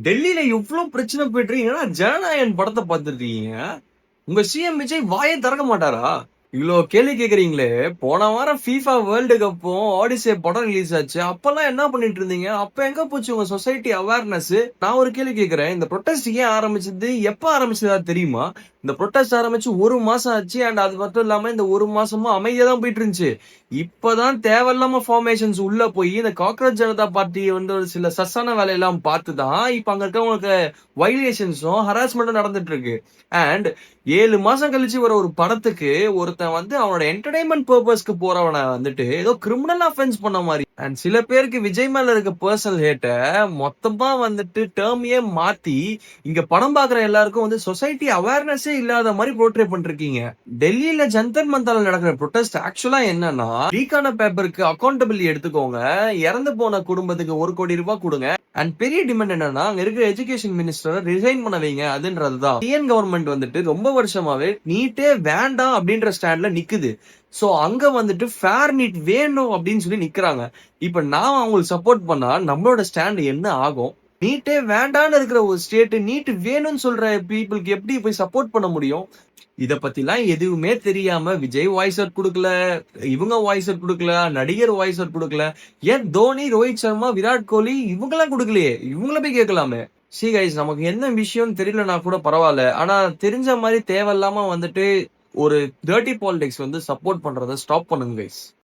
டெல்லியில எவ்ளோ பிரச்சனை போயிட்டு இருக்கு. என்னடா ஜனநாயகன் படத்த பார்த்துருக்கீங்க. உங்க சிஎம் விஜய் வாயே திறக்க மாட்டாரா? இவ்ளோ கேள்வி கேட்கிறீங்களே! போன வாரம் FIFA வேர்ல்டு கப்பும், ஆடிஸ்ஸே படம் ரிலீஸ் ஆச்சு. அப்பல்லாம் என்ன பண்ணிட்டு இருந்தீங்க? அப்ப எங்க போச்சு உங்க சொசைட்டி அவேர்னஸ்? நான் ஒரு கேள்வி கேட்கிறேன். இந்த புரொடெஸ்ட் ஏன் ஆரம்பிச்சது? எப்ப ஆரம்பிச்சதா தெரியுமா? இந்த புரொடெஸ்ட் ஆரம்பிச்சு 1 மாசம் ஆச்சு. அது மட்டும் இல்லாம இந்த 1 மாசமா அமைதியா தான் போயிட்டு இருந்துச்சு. இப்பதான் தேவையில்லாம ஃபார்மேஷன்ஸ் உள்ள போய் இந்த காக்ரோச் ஜனதா பார்ட்டி வந்து ஒரு சில சஸ்ஸான வேலையெல்லாம் பார்த்து தான் இப்ப அங்க இருக்கவங்களுக்கு வயலேஷன்ஸும், ஹராஸ்மென்ட்டும் நடந்துட்டு இருக்கு. அண்ட் 7 மாசம் கழிச்சு வர ஒரு படத்துக்கு ஒருத்தன் வந்து அவனோட என்டர்டெயின்மென்ட் பர்ப்பஸ்க்கு போறவன வந்துட்டு ஏதோ கிரிமினல் அஃபென்ஸ் பண்ண மாரி. அண்ட் சில பேருக்கு விஜய் மேல இருக்க பர்சனல் ஹேட்ட மொத்தமா வந்துட்டு டெர்மையே மாத்தி இங்க படம் பார்க்குற எல்லாருக்கும் வந்து சொசைட்டி அவேர்னஸே இல்லாத மாரி போர்ட்ரே பண்ணிருக்கீங்க. டெல்லியில ஜந்தர் மந்தர்ல நடக்கிற புரொடெஸ்ட் ஆக்சுவலா என்னன்னா, லீக்கான பேப்பருக்கு அக்கவுண்டபிலிட்டி எடுத்துக்கோங்க. இறந்து போன குடும்பத்துக்கு 1 கோடி ரூபாய் குடுங்க. அண்ட் பெரிய டிமாண்ட் என்னன்னா, அங்க இருக்கிற எஜுகேஷன் மினிஸ்டரை ரிசைன் பண்ண வைங்க அதுன்றதுதான். டிஎன் கவர்மெண்ட் வந்துட்டு ரொம்ப வருஷமாவே நீட்டே வேண்டாம் அப்படின்ற ஸ்டாண்ட்ல நிக்குது. சோ அங்க வந்துட்டு ஃபேர் நீட் வேணும் அப்படின்னு சொல்லி நிக்கிறாங்க. இப்ப நான் அவங்களுக்கு சப்போர்ட் பண்ணா நம்மளோட ஸ்டாண்ட் என்ன ஆகும்? நீட்டே வேண்டான்னு இருக்கிற ஒரு ஸ்டேட் நீட் வேணும்னு சொல்ற பீப்புளுக்கு எப்படி போய் சப்போர்ட் பண்ண முடியும்? இத பத்திலாம் எதுவுமே தெரியாம விஜய் வாய்ஸ் அவுட் குடுக்கல, இவங்க வாய்ஸ் அவுட் குடுக்கல, நடிகர் வாய்ஸ் அவுட் குடுக்கல. ஏன் தோனி, ரோஹித் சர்மா, விராட் கோலி இவங்கலாம் குடுக்கலையே. இவங்கள போய் கேட்கலாமே. சி கைஸ், நமக்கு என்ன விஷயம்னு தெரியலனா கூட பரவால்ல. ஆனா தெரிஞ்ச மாரி தேவையில்லாம வந்துட்டு ஒரு டர்ட்டி பாலிடிக்ஸ் வந்து சப்போர்ட் பண்றத ஸ்டாப் பண்ணுங்க கைஸ்.